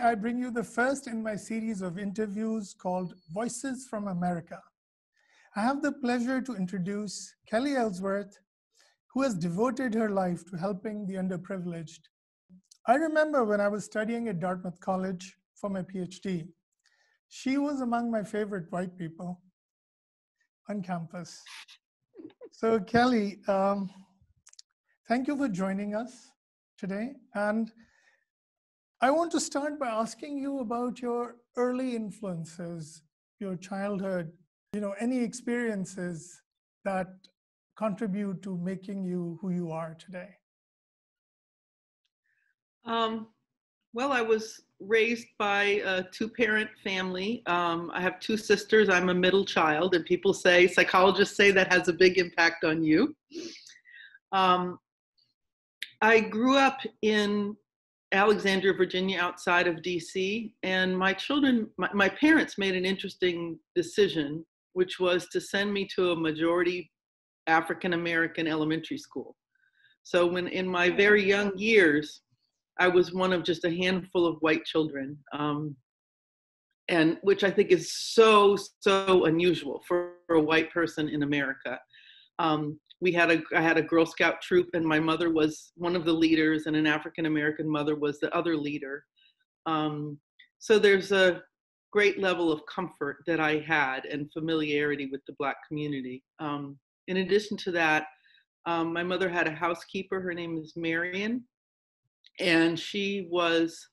I bring you the first in my series of interviews called Voices from America. I have the pleasure to introduce Kelley Ellsworth, who has devoted her life to helping the underprivileged. I remember when I was studying at Dartmouth College for my PhD, she was among my favorite white people on campus. So Kelley, thank you for joining us today. And I want to start by asking you about your early influences, your childhood, any experiences that contribute to making you who you are today. Well, I was raised by a two-parent family. I have two sisters. I'm a middle child, and psychologists say that has a big impact on you. I grew up in Alexandria, Virginia, outside of DC, and my parents made an interesting decision, which was to send me to a majority African-American elementary school. So when in my very young years, I was one of just a handful of white children, and which I think is so unusual for a white person in America. I had a Girl Scout troop, and my mother was one of the leaders, and an African-American mother was the other leader. So there's a great level of comfort that I had and familiarity with the Black community. In addition to that, my mother had a housekeeper. Her name is Marion, and she was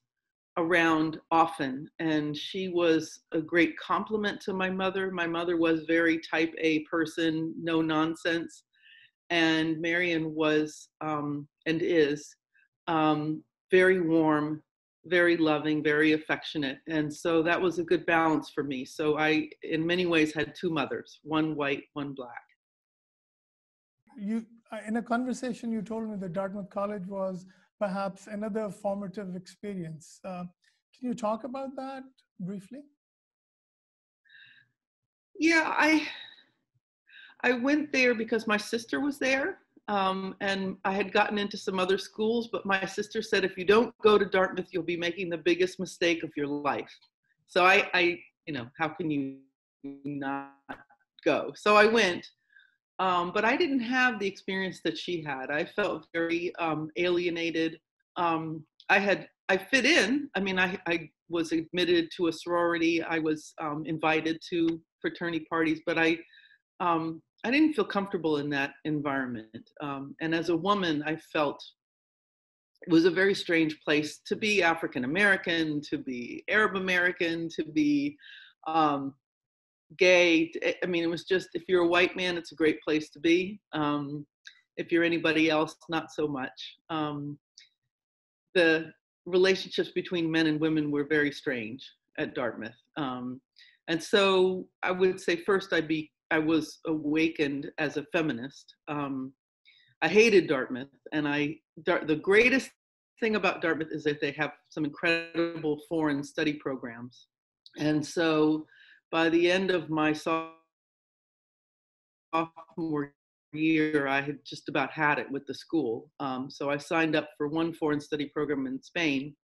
around often, and she was a great compliment to my mother. My mother was very type A person, no nonsense. And Marion was, and is, very warm, very loving, very affectionate. And so that was a good balance for me. So I, in many ways, had two mothers, one white, one Black. In a conversation, you told me that Dartmouth College was perhaps another formative experience. Can you talk about that briefly? Yeah, I went there because my sister was there, and I had gotten into some other schools, but my sister said, if you don't go to Dartmouth, you'll be making the biggest mistake of your life. So I how can you not go? So I went, but I didn't have the experience that she had. I felt very alienated. I fit in. I mean, I was admitted to a sorority. I was invited to fraternity parties, but I didn't feel comfortable in that environment. And as a woman, I felt it was a very strange place to be African American, to be Arab American, to be gay. I mean, it was just, if you're a white man, it's a great place to be. If you're anybody else, not so much. The relationships between men and women were very strange at Dartmouth. And so I would say first I was awakened as a feminist. I hated Dartmouth, and the greatest thing about Dartmouth is that they have some incredible foreign study programs. And so by the end of my sophomore year, I had just about had it with the school. So I signed up for one foreign study program in Spain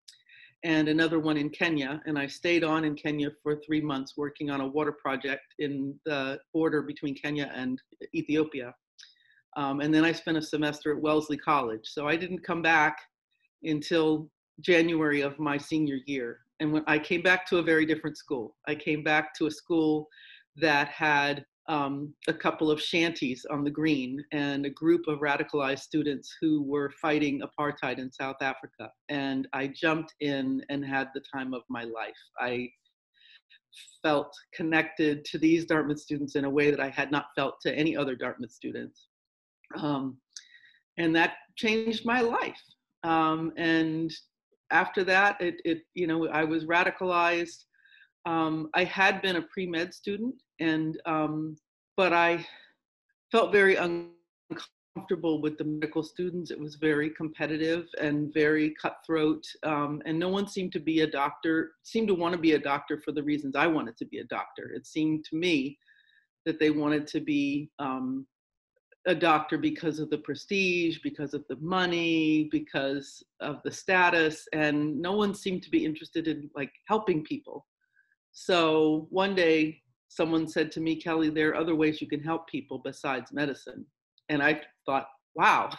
and another one in Kenya. And I stayed on in Kenya for 3 months working on a water project in the border between Kenya and Ethiopia. And then I spent a semester at Wellesley College. So I didn't come back until January of my senior year. And when I came back to a very different school, I came back to a school that had a couple of shanties on the green and a group of radicalized students who were fighting apartheid in South Africa. And I jumped in and had the time of my life. I felt connected to these Dartmouth students in a way that I had not felt to any other Dartmouth students. And that changed my life. And after that, I was radicalized. I had been a pre-med student, but I felt very uncomfortable with the medical students. It was very competitive and very cutthroat, and no one seemed to want to be a doctor for the reasons I wanted to be a doctor. It seemed to me that they wanted to be a doctor because of the prestige, because of the money, because of the status, and no one seemed to be interested in like helping people. So one day someone said to me, Kelley, there are other ways you can help people besides medicine. And I thought, wow.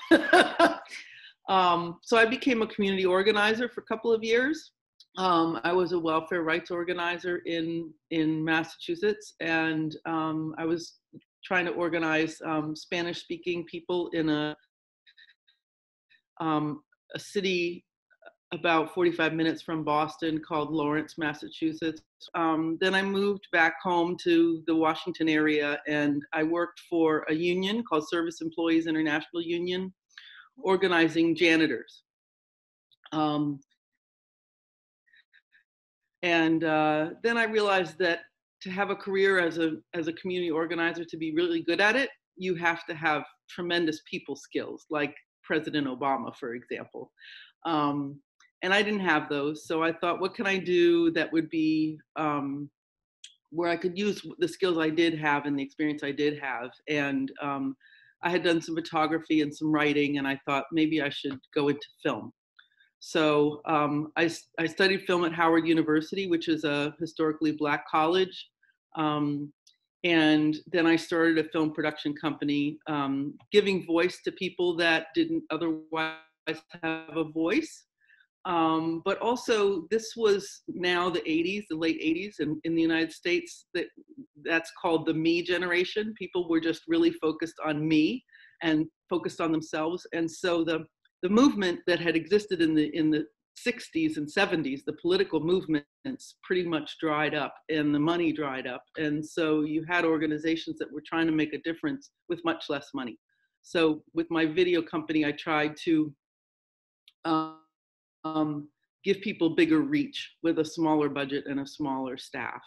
So I became a community organizer for a couple of years. I was a welfare rights organizer in Massachusetts, and I was trying to organize Spanish-speaking people in a city about 45 minutes from Boston called Lawrence, Massachusetts. Then I moved back home to the Washington area, and I worked for a union called Service Employees International Union, organizing janitors. And then I realized that to have a career as a community organizer, to be really good at it, you have to have tremendous people skills, like President Obama, for example. And I didn't have those. So I thought, what can I do that would be where I could use the skills I did have and the experience I did have. And I had done some photography and some writing, and I thought maybe I should go into film. So I studied film at Howard University, which is a historically Black college. And then I started a film production company, giving voice to people that didn't otherwise have a voice. But also, this was now the 80s, the late 80s, and in the United States, that's called the me generation. People were just really focused on me and focused on themselves. And so the movement that had existed in the 60s and 70s, the political movements pretty much dried up, and the money dried up. And so you had organizations that were trying to make a difference with much less money. So with my video company, I tried to give people bigger reach with a smaller budget and a smaller staff.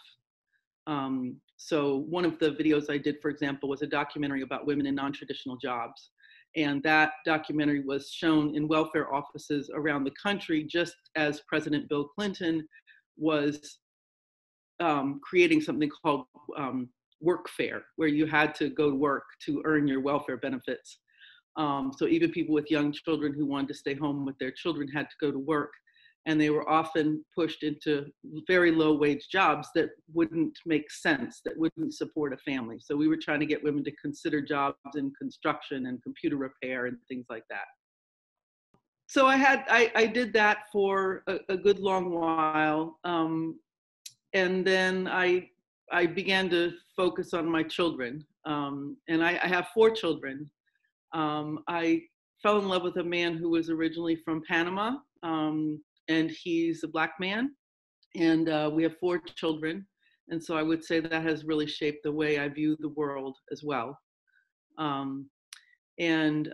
So one of the videos I did, for example, was a documentary about women in non-traditional jobs. And that documentary was shown in welfare offices around the country, just as President Bill Clinton was creating something called workfare, where you had to go to work to earn your welfare benefits. So even people with young children who wanted to stay home with their children had to go to work, and they were often pushed into very low wage jobs that wouldn't make sense, that wouldn't support a family. So we were trying to get women to consider jobs in construction and computer repair and things like that. So I did that for a good long while. And then I began to focus on my children. And I have 4 children. I fell in love with a man who was originally from Panama, and he's a Black man, and we have 4 children. And so I would say that has really shaped the way I view the world as well. Then,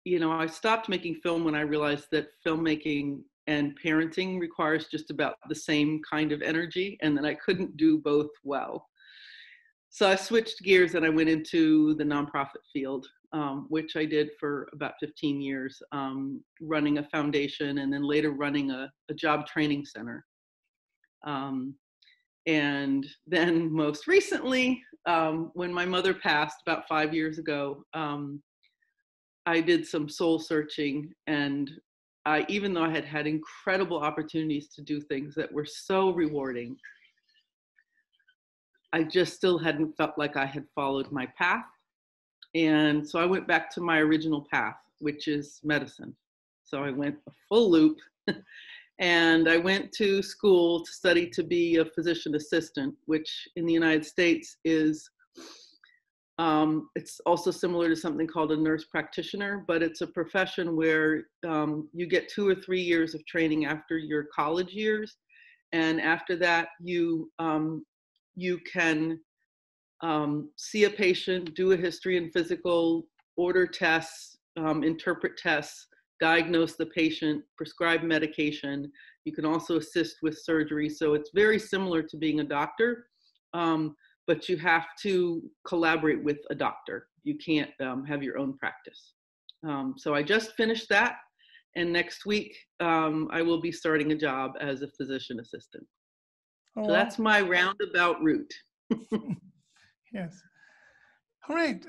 you know, I stopped making film when I realized that filmmaking and parenting requires just about the same kind of energy, and that I couldn't do both well. So I switched gears and I went into the nonprofit field, which I did for about 15 years, running a foundation and then later running a job training center. And then most recently, when my mother passed about 5 years ago, I did some soul searching, and even though I had had incredible opportunities to do things that were so rewarding, I just still hadn't felt like I had followed my path. And so I went back to my original path, which is medicine. So I went a full loop and I went to school to study to be a physician assistant, which in the United States is, it's also similar to something called a nurse practitioner, but it's a profession where you get 2 or 3 years of training after your college years. And after that, you can see a patient, do a history and physical, order tests, interpret tests, diagnose the patient, prescribe medication. You can also assist with surgery. So it's very similar to being a doctor, but you have to collaborate with a doctor. You can't have your own practice. So I just finished that. And next week, I will be starting a job as a physician assistant. Oh, so that's my roundabout route. Yes. All right.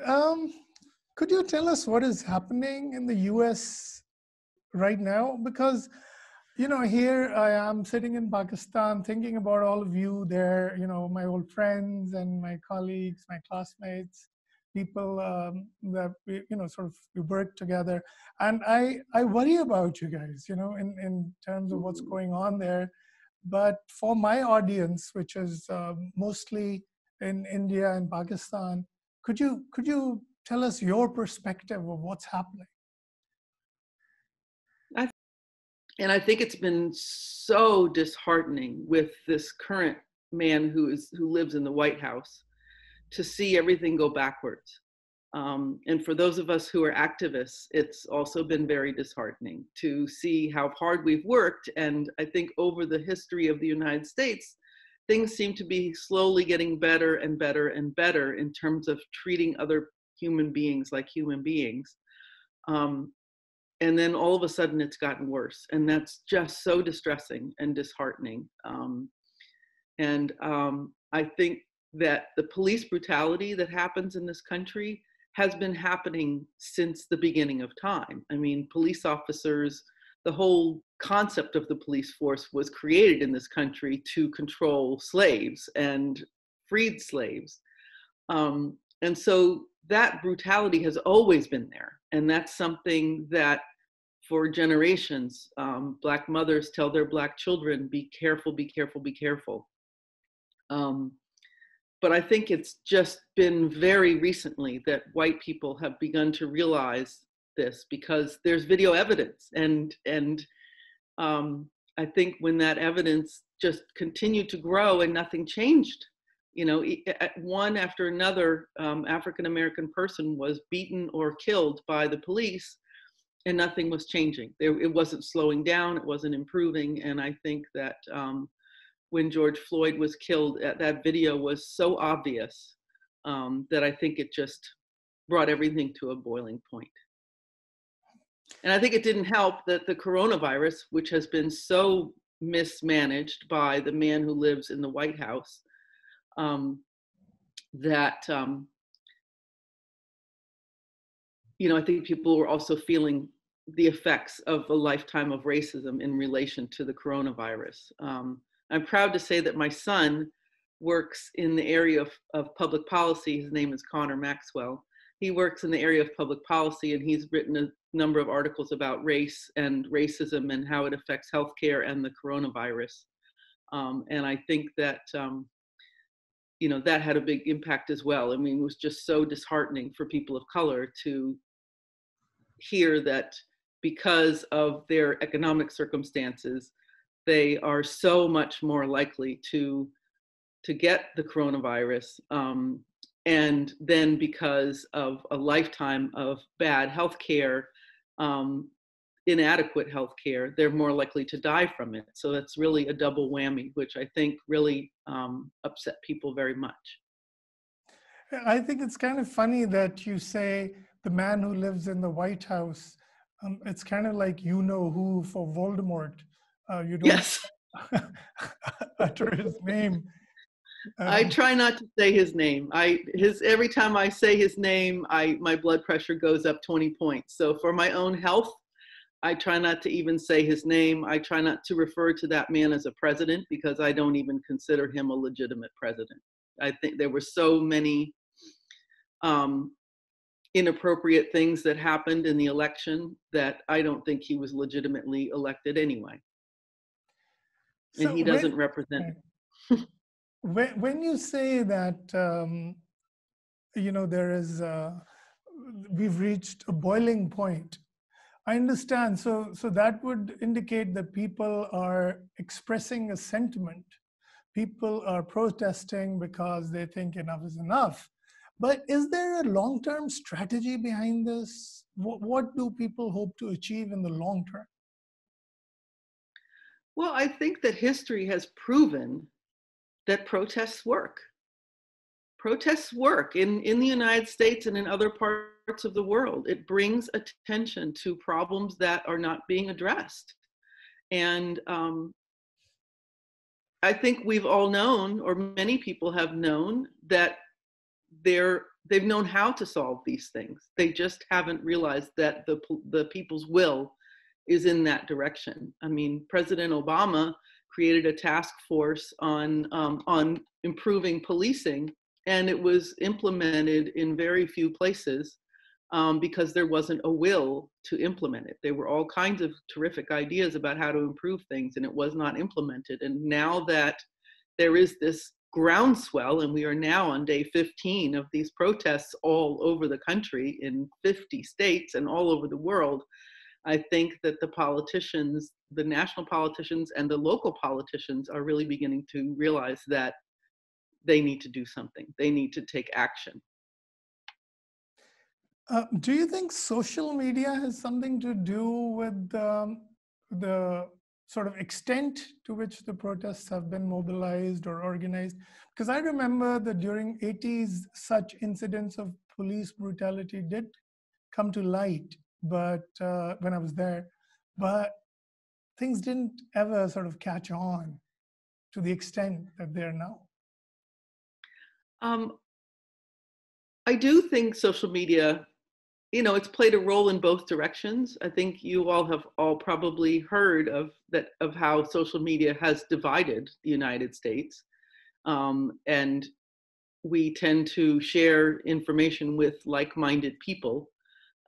Could you tell us what is happening in the US right now? Because, here I am sitting in Pakistan thinking about all of you there, my old friends and my colleagues, my classmates, people that sort of we work together. And I worry about you guys, in terms of what's going on there. But for my audience, which is mostly in India and Pakistan, could you tell us your perspective of what's happening? And I think it's been so disheartening with this current man who lives in the White House to see everything go backwards. And for those of us who are activists, it's also been very disheartening to see how hard we've worked. And I think over the history of the United States, things seem to be slowly getting better and better and better in terms of treating other human beings like human beings. And then all of a sudden it's gotten worse. And that's just so distressing and disheartening. I think that the police brutality that happens in this country has been happening since the beginning of time. I mean, police officers, the whole concept of the police force was created in this country to control slaves and freed slaves. And so that brutality has always been there. And that's something that for generations, Black mothers tell their Black children, be careful, be careful, be careful. But I think it's just been very recently that white people have begun to realize this because there's video evidence. And I think when that evidence just continued to grow and nothing changed, one after another African-American person was beaten or killed by the police and nothing was changing. It wasn't slowing down, it wasn't improving. And I think that when George Floyd was killed, that video was so obvious that I think it just brought everything to a boiling point. And I think it didn't help that the coronavirus, which has been so mismanaged by the man who lives in the White House, I think people were also feeling the effects of a lifetime of racism in relation to the coronavirus. I'm proud to say that my son works in the area of public policy. His name is Connor Maxwell. He works in the area of public policy, and he's written a number of articles about race and racism and how it affects healthcare and the coronavirus. And I think that, that had a big impact as well. I mean, it was just so disheartening for people of color to hear that because of their economic circumstances, they are so much more likely to get the coronavirus. And then because of a lifetime of bad healthcare, inadequate healthcare, they're more likely to die from it. So that's really a double whammy, which I think really upset people very much. I think it's kind of funny that you say the man who lives in the White House. It's kind of like who for Voldemort. You don't Yes. utter his name. I try not to say his name. Every time I say his name, my blood pressure goes up 20 points. So for my own health, I try not to even say his name. I try not to refer to that man as a president because I don't even consider him a legitimate president. I think there were so many inappropriate things that happened in the election that I don't think he was legitimately elected anyway. And he doesn't represent. When you say that, there is, we've reached a boiling point, I understand. So that would indicate that people are expressing a sentiment. People are protesting because they think enough is enough. But is there a long-term strategy behind this? What do people hope to achieve in the long term? Well, I think that history has proven that protests work. Protests work in the United States and in other parts of the world. It brings attention to problems that are not being addressed. And I think we've all known, or many people have known, that there they've known how to solve these things. They just haven't realized that the people's will is in that direction. I mean, President Obama created a task force on improving policing, and it was implemented in very few places because there wasn't a will to implement it. There were all kinds of terrific ideas about how to improve things, and it was not implemented. And now that there is this groundswell, and we are now on day 15 of these protests all over the country in 50 states and all over the world, I think that the politicians, the national politicians and the local politicians, are really beginning to realize that they need to do something. They need to take action. Do you think social media has something to do with the sort of extent to which the protests have been mobilized or organized? Because I remember that during 80s, such incidents of police brutality did come to light, but when I was there, but things didn't ever sort of catch on to the extent that they are now. I do think social media, you know, it's played a role in both directions. I think you all have probably heard of how social media has divided the United States. And we tend to share information with like-minded people.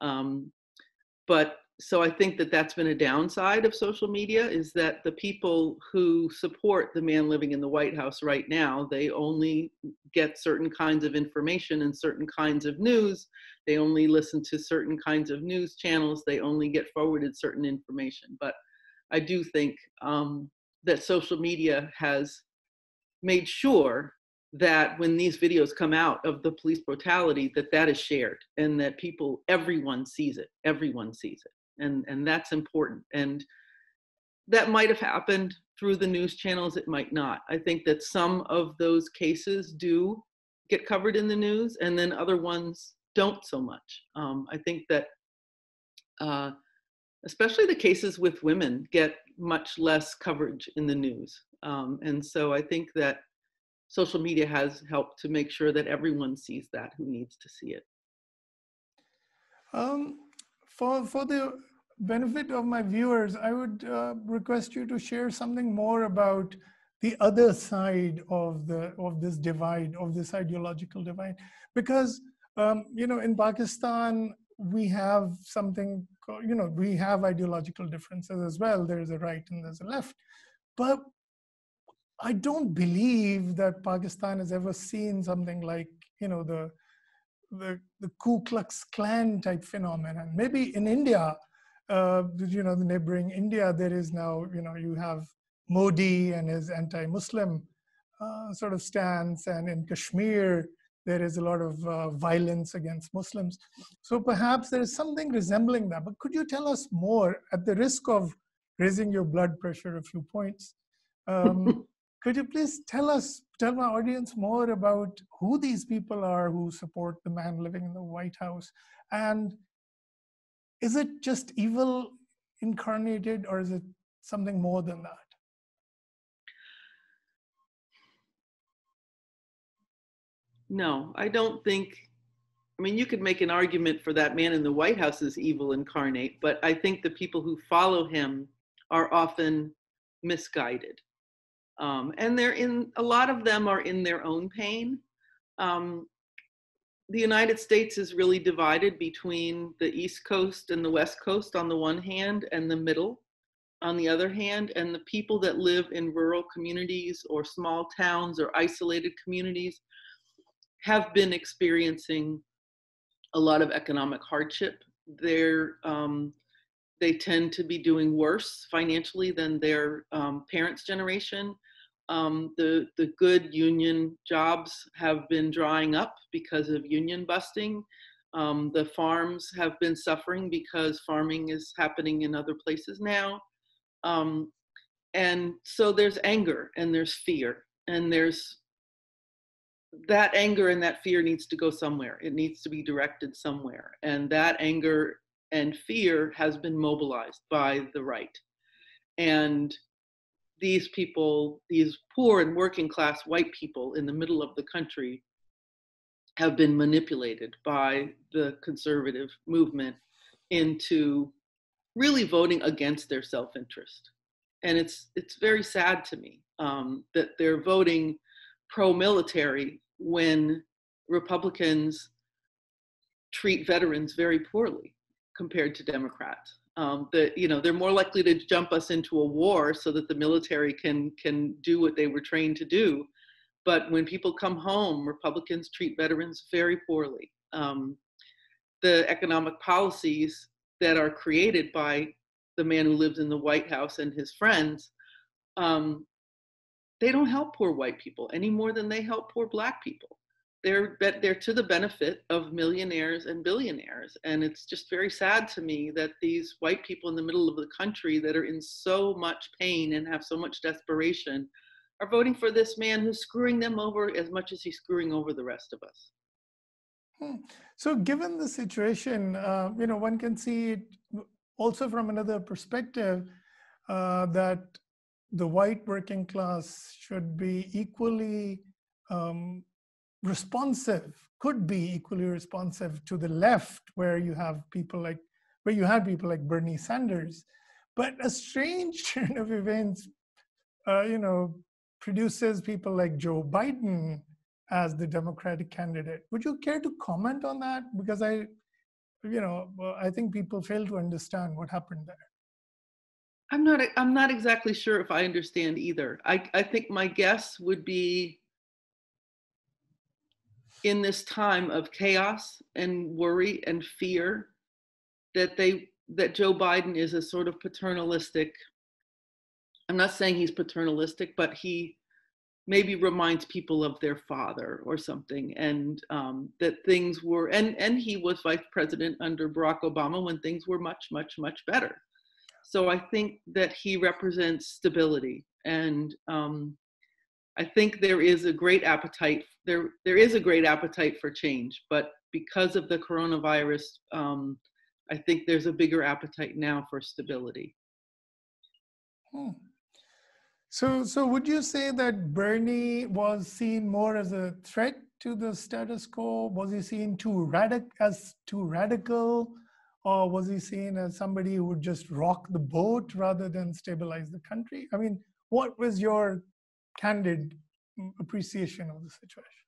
But so I think that that's been a downside of social media, is that the people who support the man living in the White House right now, they only get certain kinds of information and certain kinds of news. They only listen to certain kinds of news channels. They only get forwarded certain information. But I do think that social media has made sure that when these videos come out of the police brutality, that is shared, and that everyone sees it. Everyone sees it. And that's important. And that might have happened through the news channels, it might not. I think that some of those cases do get covered in the news, and then other ones don't so much. I think that especially the cases with women get much less coverage in the news. And so I think that social media has helped to make sure that everyone sees that who needs to see it. For the benefit of my viewers, I would request you to share something more about the other side of this divide, of this ideological divide, because you know, in Pakistan we have something, you know, we have ideological differences as well. There is a right and there's a left, but I don't believe that Pakistan has ever seen something like, you know, the Ku Klux Klan type phenomenon. Maybe in India, you know, the neighboring India, there is now, you know, you have Modi and his anti-Muslim sort of stance, and in Kashmir, there is a lot of violence against Muslims. So perhaps there is something resembling that. But could you tell us more, at the risk of raising your blood pressure a few points? Could you please tell my audience more about who these people are who support the man living in the White House? And is it just evil incarnated, or is it something more than that? No, I don't think, I mean, you could make an argument for that man in the White House is evil incarnate, but I think the people who follow him are often misguided. And a lot of them are in their own pain. The United States is really divided between the East Coast and the West Coast on the one hand, and the middle on the other hand. And the people that live in rural communities or small towns or isolated communities have been experiencing a lot of economic hardship. They tend to be doing worse financially than their parents' generation. The good union jobs have been drying up because of union busting. The farms have been suffering because farming is happening in other places now. And so there's anger and there's fear, and that anger and that fear needs to go somewhere. It needs to be directed somewhere. And that anger and fear has been mobilized by the right. And these people, these poor and working class white people in the middle of the country, have been manipulated by the conservative movement into really voting against their self-interest. And it's very sad to me that they're voting pro-military when Republicans treat veterans very poorly compared to Democrats. They're more likely to jump us into a war so that the military can do what they were trained to do. But when people come home, Republicans treat veterans very poorly. The economic policies that are created by the man who lives in the White House and his friends, they don't help poor white people any more than they help poor Black people. They're to the benefit of millionaires and billionaires. And it's just very sad to me that these white people in the middle of the country that are in so much pain and have so much desperation are voting for this man who's screwing them over as much as he's screwing over the rest of us. So given the situation, one can see it also from another perspective, that the white working class should be equally responsive, could be equally responsive to the left, where you had people like Bernie Sanders. But a strange turn of events, produces people like Joe Biden as the Democratic candidate. Would you care to comment on that? Because I think people fail to understand what happened there. I'm not exactly sure if I understand either. I think my guess would be, in this time of chaos and worry and fear, that Joe Biden is a sort of paternalistic, I'm not saying he's paternalistic, but he maybe reminds people of their father or something, and that things were, and he was vice president under Barack Obama when things were much, much, much better. So I think that he represents stability, and I think there is a great appetite. There is a great appetite for change, but because of the coronavirus, I think there's a bigger appetite now for stability. So would you say that Bernie was seen more as a threat to the status quo? Was he seen as too radical? Or was he seen as somebody who would just rock the boat rather than stabilize the country? I mean, what was your candid appreciation of the situation?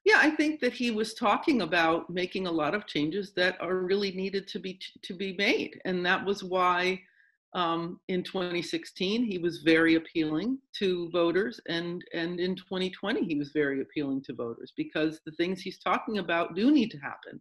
Yeah, I think that he was talking about making a lot of changes that are really needed to be made. And that was why in 2016, he was very appealing to voters. And in 2020, he was very appealing to voters, because the things he's talking about do need to happen.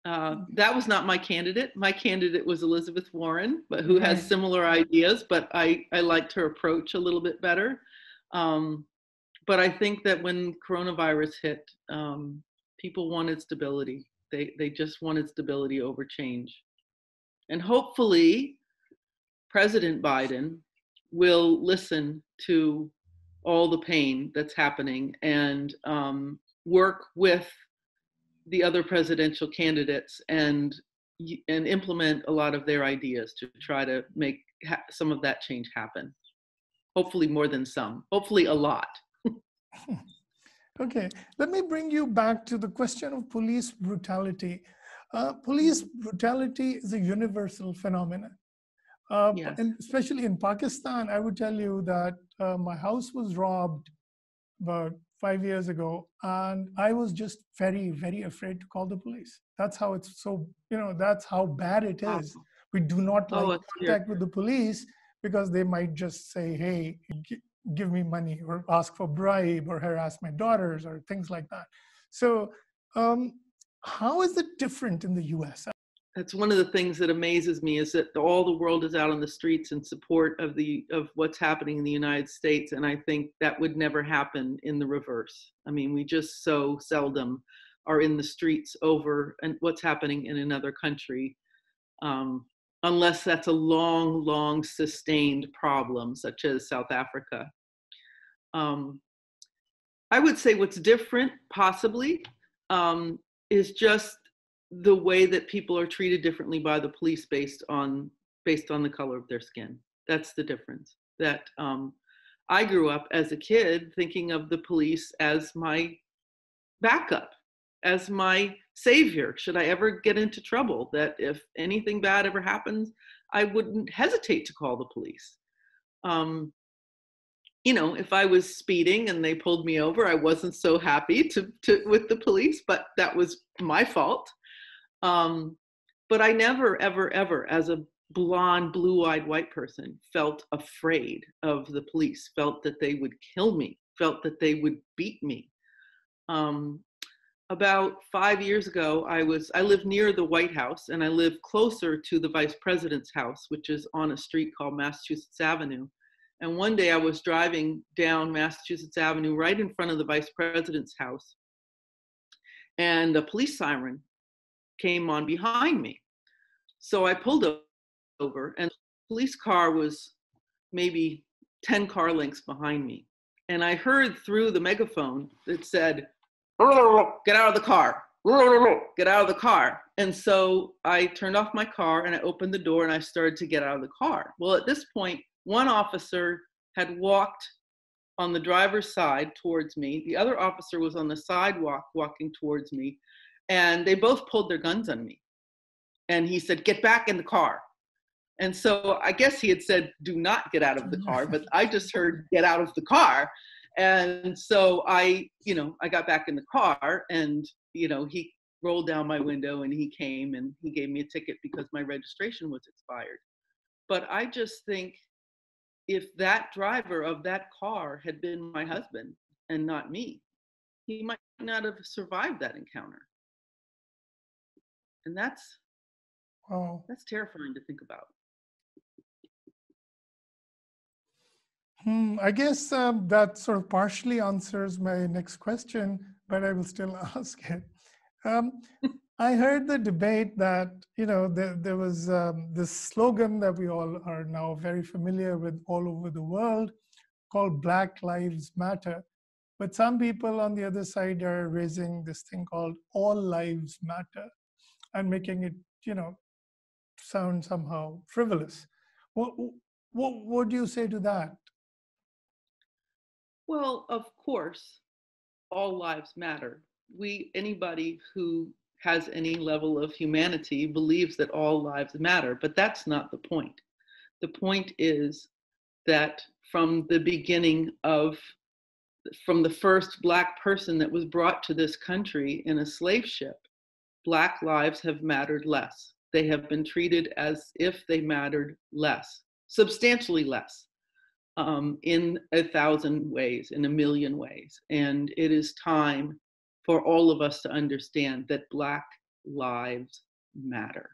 That was not my candidate. My candidate was Elizabeth Warren, but who has similar ideas, but I liked her approach a little bit better. But I think that when coronavirus hit, people wanted stability. They just wanted stability over change. And hopefully President Biden will listen to all the pain that's happening and work with the other presidential candidates and implement a lot of their ideas to try to make some of that change happen. Hopefully more than some, hopefully a lot. Okay, let me bring you back to the question of police brutality. Police brutality is a universal phenomenon. Yes. And especially in Pakistan, I would tell you that my house was robbed about 5 years ago, and I was just very, very afraid to call the police. That's how it's so, that's how bad it is. We do not like contact with the police because they might just say, hey, give me money, or ask for bribe, or harass my daughters, or things like that. So how is it different in the US? That's one of the things that amazes me, is that all the world is out on the streets in support of what's happening in the United States. And I think that would never happen in the reverse. I mean, we just so seldom are in the streets over and what's happening in another country, unless that's a long, long sustained problem, such as South Africa. I would say what's different, possibly, is just the way that people are treated differently by the police based on the color of their skin. That's the difference. That I grew up as a kid thinking of the police as my backup, as my savior. Should I ever get into trouble, that if anything bad ever happens, I wouldn't hesitate to call the police. You know, if I was speeding and they pulled me over, I wasn't so happy with the police, but that was my fault. But I never, ever, ever, as a blonde, blue-eyed white person, felt afraid of the police, felt that they would kill me, felt that they would beat me. About 5 years ago, I lived near the White House, and I lived closer to the Vice President's house, which is on a street called Massachusetts Avenue. And one day I was driving down Massachusetts Avenue right in front of the Vice President's house, and a police siren came on behind me. So I pulled over, and the police car was maybe 10 car lengths behind me. And I heard through the megaphone that said, "Get out of the car, get out of the car." And so I turned off my car and I opened the door and I started to get out of the car. Well, at this point, one officer had walked on the driver's side towards me. The other officer was on the sidewalk walking towards me, and they both pulled their guns on me. And he said, "Get back in the car." And so I guess he had said, "Do not get out of the car," but I just heard, "Get out of the car." And so I got back in the car, and, he rolled down my window and he came and he gave me a ticket because my registration was expired. But I just think, if that driver of that car had been my husband and not me, he might not have survived that encounter. And that's terrifying to think about. I guess that sort of partially answers my next question, but I will still ask it. I heard the debate that, there was this slogan that we all are now very familiar with all over the world called Black Lives Matter. But some people on the other side are raising this thing called All Lives Matter and making it, sound somehow frivolous. What do you say to that? Well, of course, all lives matter. Anybody who has any level of humanity believes that all lives matter, but that's not the point. The point is that from the beginning from the first Black person that was brought to this country in a slave ship, Black lives have mattered less. They have been treated as if they mattered less, substantially less. In 1,000 ways, in 1,000,000 ways. And it is time for all of us to understand that Black lives matter.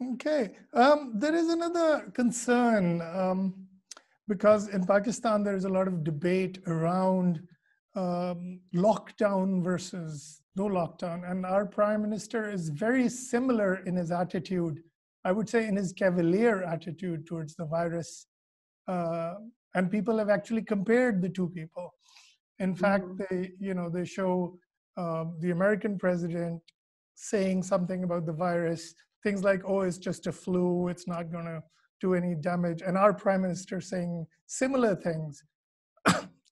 Okay, there is another concern because in Pakistan, there is a lot of debate around lockdown versus no lockdown. And our Prime Minister is very similar in his attitude, I would say in his cavalier attitude towards the virus. And people have actually compared the two people. In fact, they show the American president saying something about the virus, things like, "Oh, it's just a flu, it's not going to do any damage." And our Prime Minister saying similar things,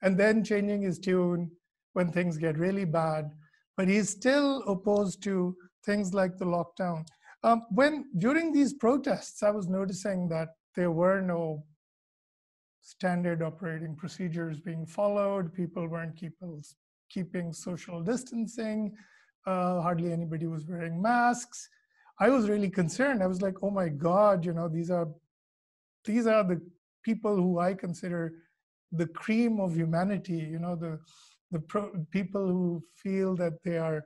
and then changing his tune when things get really bad. But he's still opposed to things like the lockdown. During these protests, I was noticing that there were no standard operating procedures being followed. People weren't keeping social distancing. Hardly anybody was wearing masks. I was really concerned. I was like, "Oh my God, these are the people who I consider the cream of humanity. The people who feel that they are."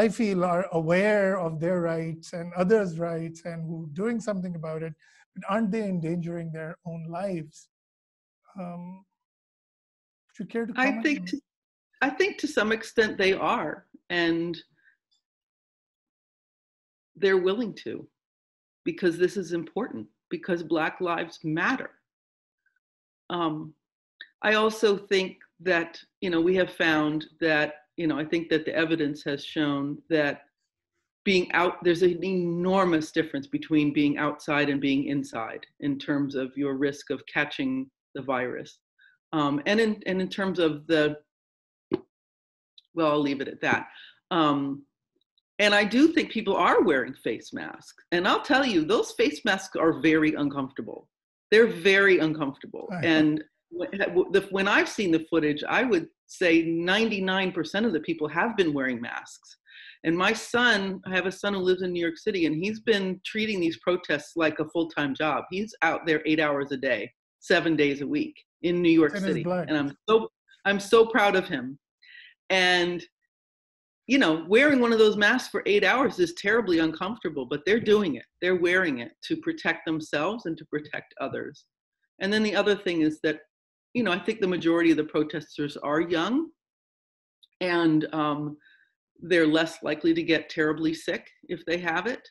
I feel are aware of their rights and others' rights and who are doing something about it, but aren't they endangering their own lives? Would you care to comment? I think to some extent they are, and they're willing to, because this is important, because Black lives matter. I also think that, we have found that, I think that the evidence has shown that being out, there's an enormous difference between being outside and being inside in terms of your risk of catching the virus. And in terms of well, I'll leave it at that. And I do think people are wearing face masks. And I'll tell you, those face masks are very uncomfortable. They're very uncomfortable. And when I've seen the footage, I would say 99% of the people have been wearing masks. And my son, I have a son who lives in New York City, and he's been treating these protests like a full-time job. He's out there 8 hours a day, 7 days a week in New York City. And I'm so proud of him. And, you know, wearing one of those masks for 8 hours is terribly uncomfortable, but they're doing it. They're wearing it to protect themselves and to protect others. And then the other thing is that, you know, I think the majority of the protesters are young, and they're less likely to get terribly sick if they have it.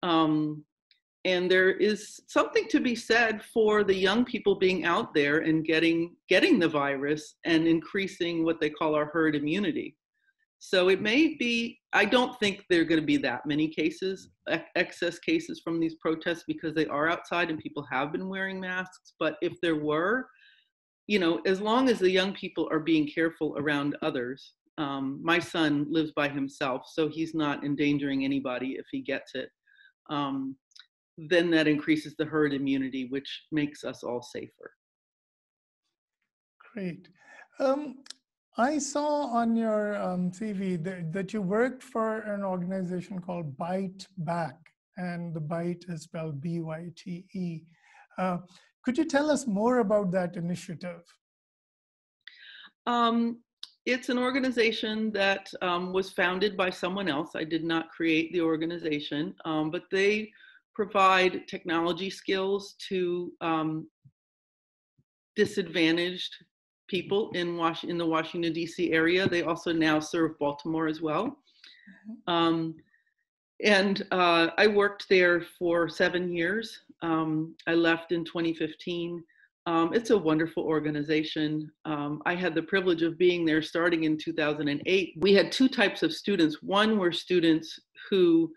And there is something to be said for the young people being out there and getting the virus and increasing what they call our herd immunity. So it may be, I don't think there are going to be that many cases, excess cases from these protests, because they are outside and people have been wearing masks. But if there were, you know, as long as the young people are being careful around others, my son lives by himself, so he's not endangering anybody if he gets it. Then that increases the herd immunity, which makes us all safer. Great. I saw on your CV that you worked for an organization called Bite Back, and the Bite is spelled B-Y-T-E. Could you tell us more about that initiative? It's an organization that was founded by someone else. I did not create the organization, but they provide technology skills to disadvantaged people in the Washington, D.C. area. They also now serve Baltimore as well. And I worked there for 7 years. I left in 2015. It's a wonderful organization. I had the privilege of being there starting in 2008. We had two types of students. One were students who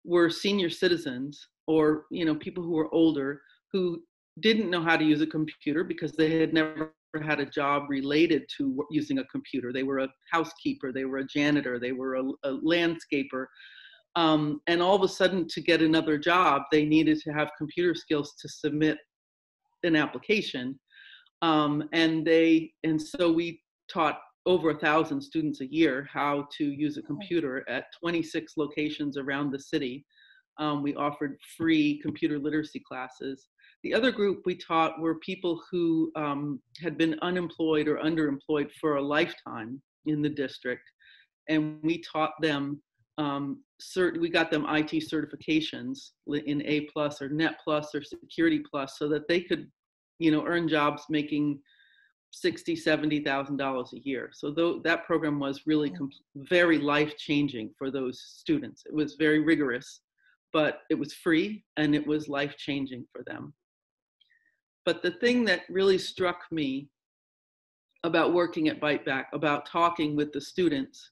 were senior citizens, or, you know, people who were older, who didn't know how to use a computer because they had never had a job related to using a computer. They were a housekeeper, they were a janitor, they were a landscaper. And all of a sudden, to get another job, they needed to have computer skills to submit an application. And so we taught over 1,000 students a year how to use a computer at 26 locations around the city. We offered free computer literacy classes. The other group we taught were people who had been unemployed or underemployed for a lifetime in the district. And we taught them, we got them IT certifications in A+ or Net+ or Security+, so that they could, you know, earn jobs making $60,000, $70,000 a year. So that program was really very life-changing for those students. It was very rigorous, but it was free and it was life-changing for them. But the thing that really struck me about working at Bite Back, about talking with the students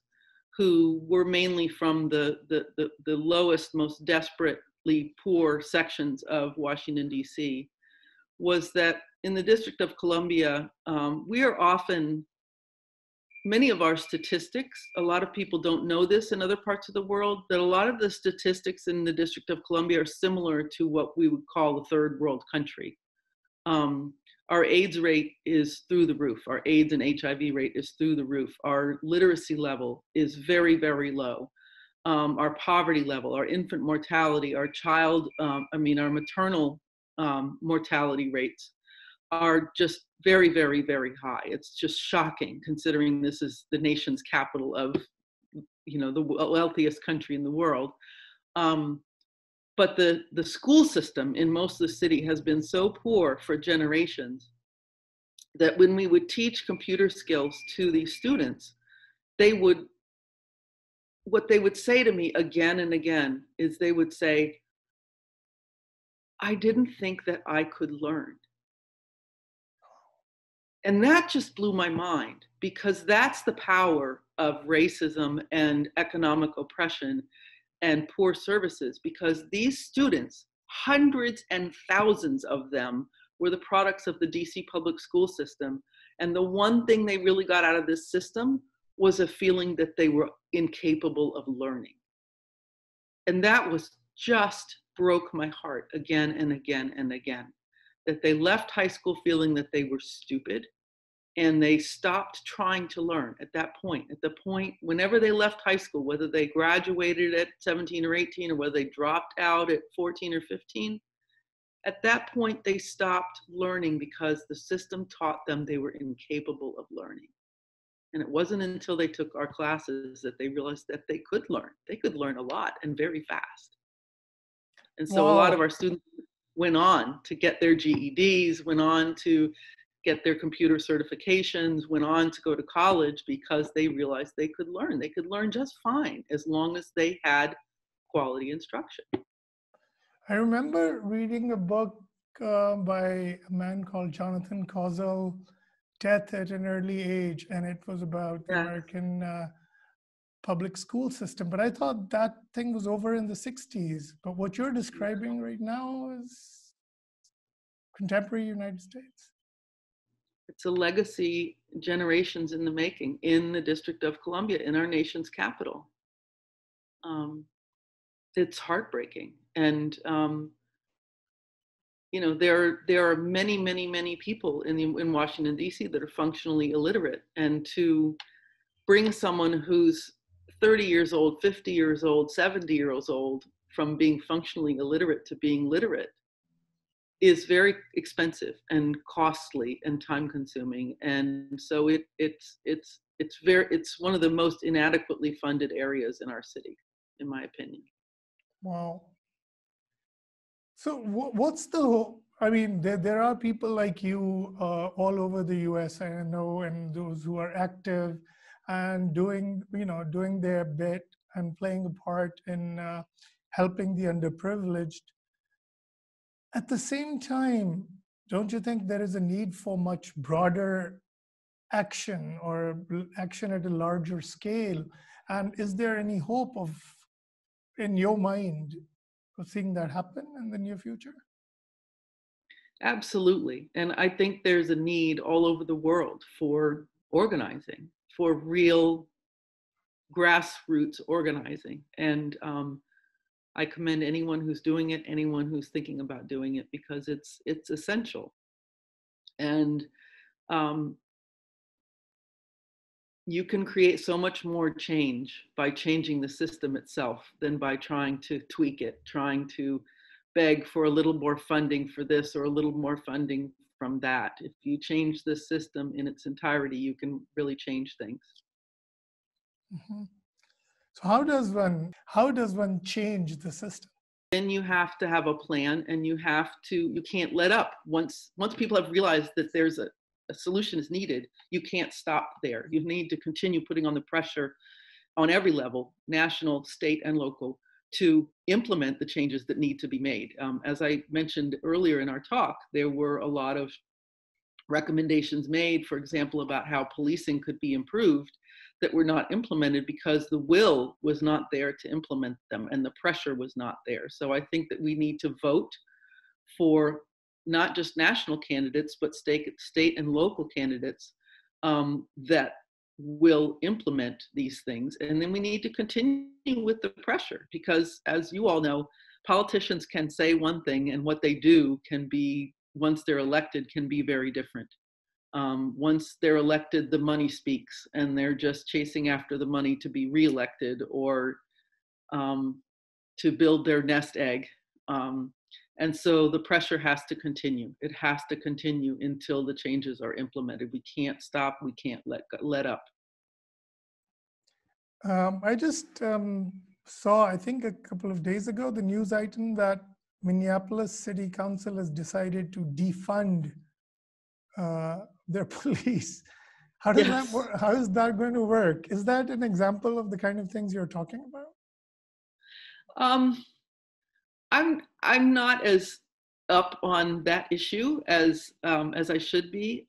who were mainly from the lowest, most desperately poor sections of Washington, D.C., was that in the District of Columbia, we are often, many of our statistics, a lot of people don't know this in other parts of the world, that a lot of the statistics in the District of Columbia are similar to what we would call a third world country. Our AIDS rate is through the roof. Our AIDS and HIV rate is through the roof. Our literacy level is very, very low. Our poverty level, our infant mortality, our maternal mortality rates are just very, very, very high. It's just shocking, considering this is the nation's capital of, you know, the wealthiest country in the world. But the school system in most of the city has been so poor for generations that when we would teach computer skills to these students, what they would say to me again and again is they would say, I didn't think that I could learn. And that just blew my mind, because that's the power of racism and economic oppression, and poor services, because these students, hundreds and thousands of them, were the products of the DC public school system. And the one thing they really got out of this system was a feeling that they were incapable of learning. And that was just broke my heart again and again and again, that they left high school feeling that they were stupid, and they stopped trying to learn at that point. At the point, whenever they left high school, whether they graduated at 17 or 18, or whether they dropped out at 14 or 15, at that point, they stopped learning because the system taught them they were incapable of learning. And it wasn't until they took our classes that they realized that they could learn. They could learn a lot and very fast. And so a lot of our students went on to get their GEDs, went on to get their computer certifications, went on to go to college because they realized they could learn. They could learn just fine as long as they had quality instruction. I remember reading a book by a man called Jonathan Kozol, Death at an Early Age, and it was about the American public school system. But I thought that thing was over in the 60s. But what you're describing right now is contemporary United States. It's a legacy, generations in the making, in the District of Columbia, in our nation's capital. It's heartbreaking. And you know, there are many, many, many people in Washington, D.C. that are functionally illiterate. And to bring someone who's 30 years old, 50 years old, 70 years old from being functionally illiterate to being literate is very expensive and costly and time consuming. And so it's one of the most inadequately funded areas in our city, in my opinion. Wow. So what's I mean, there are people like you all over the US, I know, and those who are active and doing their bit and playing a part in helping the underprivileged. At the same time, don't you think there is a need for much broader action, or action at a larger scale? And is there any hope in your mind, of seeing that happen in the near future? Absolutely. And I think there's a need all over the world for organizing, for real grassroots organizing. And I commend anyone who's doing it, anyone who's thinking about doing it, because it's essential. And you can create so much more change by changing the system itself than by trying to tweak it, trying to beg for a little more funding for this or a little more funding from that. If you change the system in its entirety, you can really change things. Mm-hmm. So how does one change the system? Then you have to have a plan, and you can't let up. Once people have realized that there's a solution is needed, you can't stop there. You need to continue putting on the pressure on every level, national, state, and local, to implement the changes that need to be made. As I mentioned earlier in our talk, there were a lot of recommendations made, for example, about how policing could be improved, that were not implemented because the will was not there to implement them and the pressure was not there. So I think that we need to vote for not just national candidates, but state and local candidates that will implement these things. And then we need to continue with the pressure, because as you all know, politicians can say one thing and what they do can be, once they're elected, can be very different. Once they're elected, the money speaks, and they're just chasing after the money to be reelected or to build their nest egg. And so the pressure has to continue. It has to continue until the changes are implemented. We can't stop. We can't let up. I just saw, I think a couple of days ago, the news item that Minneapolis City Council has decided to defund their police. How does that work? How is that going to work? Is that an example of the kind of things you're talking about? I'm not as up on that issue as I should be.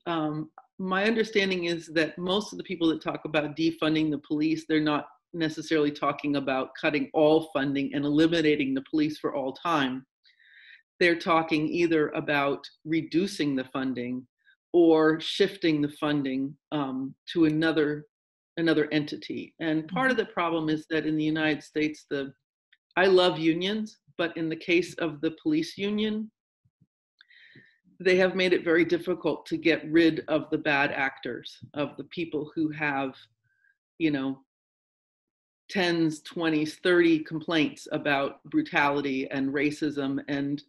My understanding is that most of the people that talk about defunding the police, they're not necessarily talking about cutting all funding and eliminating the police for all time. They're talking either about reducing the funding or shifting the funding to another entity. And part of the problem is that in the United States, I love unions, but in the case of the police union, they have made it very difficult to get rid of the bad actors, of the people who have, 10s, 20s, 30 complaints about brutality and racism. And,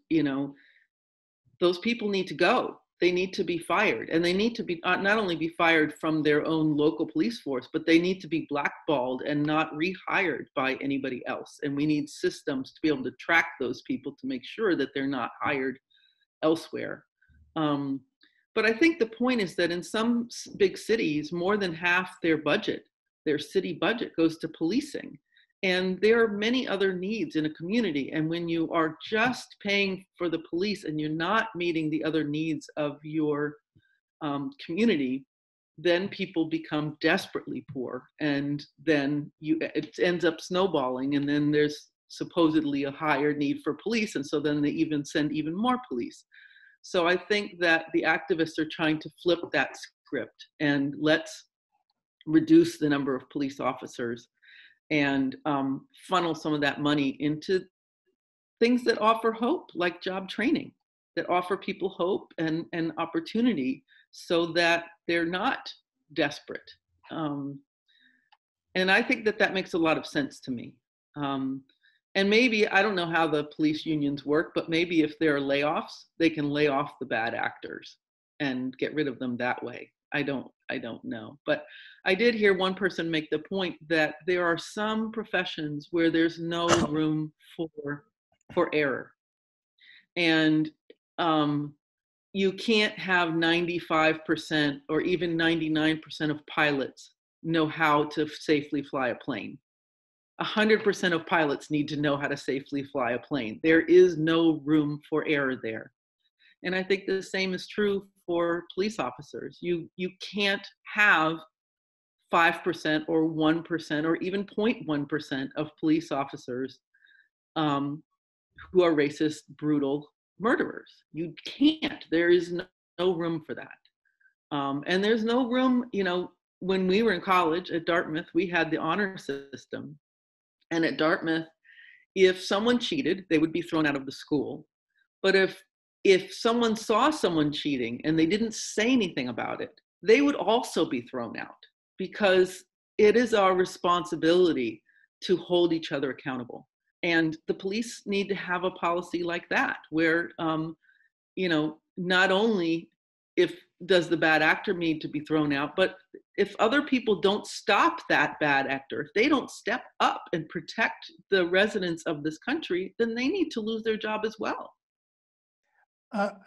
those people need to go. They need to be fired. And they need to be not only be fired from their own local police force, but they need to be blackballed and not rehired by anybody else. And we need systems to be able to track those people to make sure that they're not hired elsewhere. But I think the point is that in some big cities, more than half their city budget goes to policing. And there are many other needs in a community. And when you are just paying for the police and you're not meeting the other needs of your community, then people become desperately poor. And then it ends up snowballing. And then there's supposedly a higher need for police. And so then they even send even more police. So I think that the activists are trying to flip that script and let's reduce the number of police officers and funnel some of that money into things that offer hope, like job training, that offer people hope and opportunity so that they're not desperate. And I think that makes a lot of sense to me. And maybe, I don't know how the police unions work, but maybe if there are layoffs, they can lay off the bad actors and get rid of them that way. I don't know. But I did hear one person make the point that there are some professions where there's no room for error. And you can't have 95% or even 99% of pilots know how to safely fly a plane. 100% of pilots need to know how to safely fly a plane. There is no room for error there. And I think the same is true for police officers. You can't have 5% or 1% or even 0.1% of police officers who are racist, brutal murderers. You can't. There is no room for that. And there's no room, when we were in college at Dartmouth, we had the honor system. And at Dartmouth, if someone cheated, they would be thrown out of the school. But if someone saw someone cheating and they didn't say anything about it, they would also be thrown out, because it is our responsibility to hold each other accountable. And the police need to have a policy like that, where, not only does the bad actor need to be thrown out, but if other people don't stop that bad actor, if they don't step up and protect the residents of this country, then they need to lose their job as well.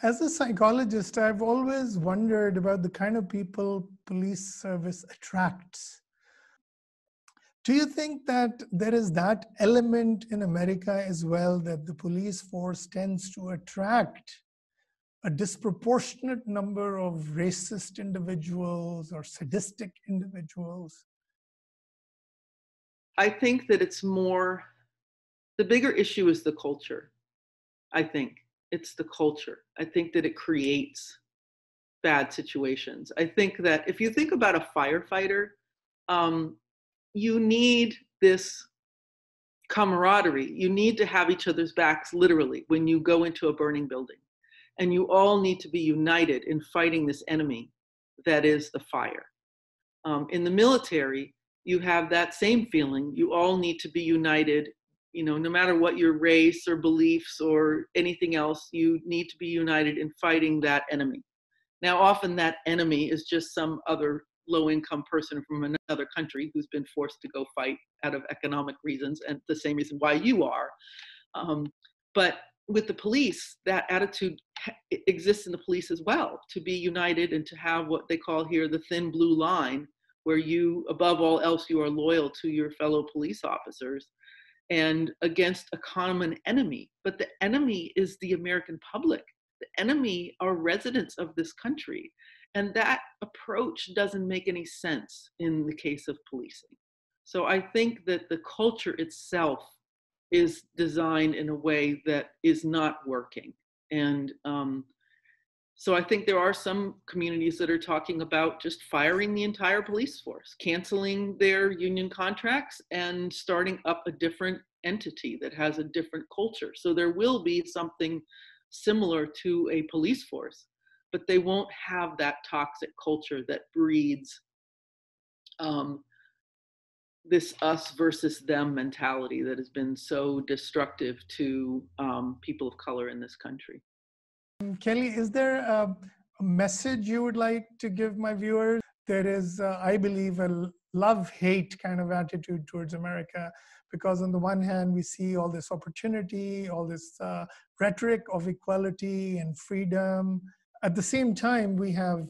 As a psychologist, I've always wondered about the kind of people police service attracts. Do you think that there is that element in America as well, that the police force tends to attract a disproportionate number of racist individuals or sadistic individuals? I think that it's more, the bigger issue is the culture. I think it's the culture. I think that it creates bad situations. I think that if you think about a firefighter, you need this camaraderie. You need to have each other's backs, literally, when you go into a burning building. And you all need to be united in fighting this enemy that is the fire. In the military, you have that same feeling. You all need to be united, no matter what your race or beliefs or anything else, you need to be united in fighting that enemy. Now, often that enemy is just some other low-income person from another country who's been forced to go fight out of economic reasons, and the same reason why you are. But with the police, that attitude exists in the police as well, to be united and to have what they call here the thin blue line, where you, above all else, you are loyal to your fellow police officers and against a common enemy. But the enemy is the American public. The enemy are residents of this country. And that approach doesn't make any sense in the case of policing. So I think that the culture itself is designed in a way that is not working. And so I think there are some communities that are talking about just firing the entire police force, canceling their union contracts and starting up a different entity that has a different culture. So there will be something similar to a police force, but they won't have that toxic culture that breeds this us versus them mentality that has been so destructive to people of color in this country. Kelley, is there a message you would like to give my viewers? There is, I believe, a love-hate kind of attitude towards America, because on the one hand, we see all this opportunity, all this rhetoric of equality and freedom. At the same time, we have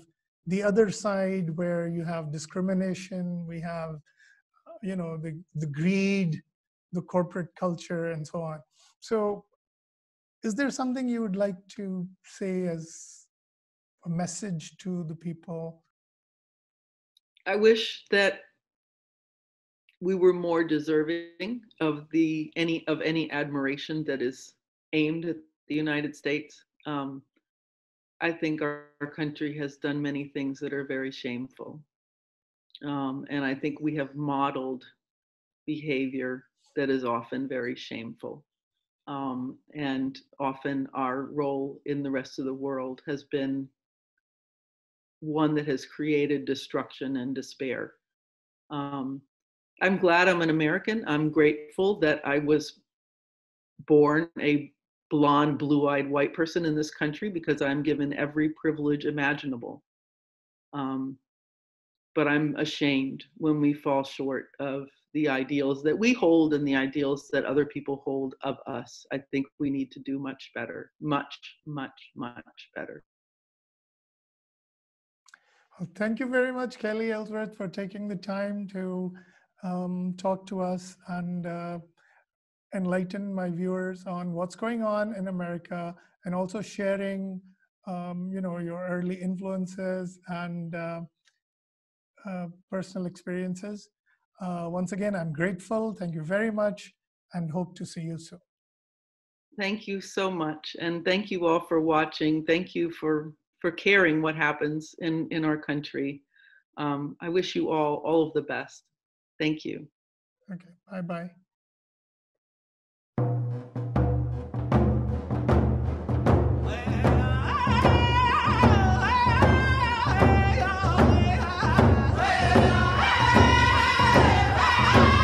the other side where you have discrimination, we have, you know, the greed, the corporate culture, and so on. So is there something you would like to say as a message to the people? I wish that we were more deserving of any admiration that is aimed at the United States. I think our country has done many things that are very shameful. And I think we have modeled behavior that is often very shameful. And often our role in the rest of the world has been one that has created destruction and despair. I'm glad I'm an American. I'm grateful that I was born a blonde, blue-eyed white person in this country because I'm given every privilege imaginable. But I'm ashamed when we fall short of the ideals that we hold and the ideals that other people hold of us. I think we need to do much better, much, much, much better. Well, thank you very much, Kelley Ellsworth, for taking the time to talk to us and enlighten my viewers on what's going on in America, and also sharing, you know, your early influences and personal experiences. Once again, I'm grateful. Thank you very much, and hope to see you soon. Thank you so much. And thank you all for watching. Thank you for caring what happens in our country. I wish you all of the best. Thank you. Okay, bye-bye.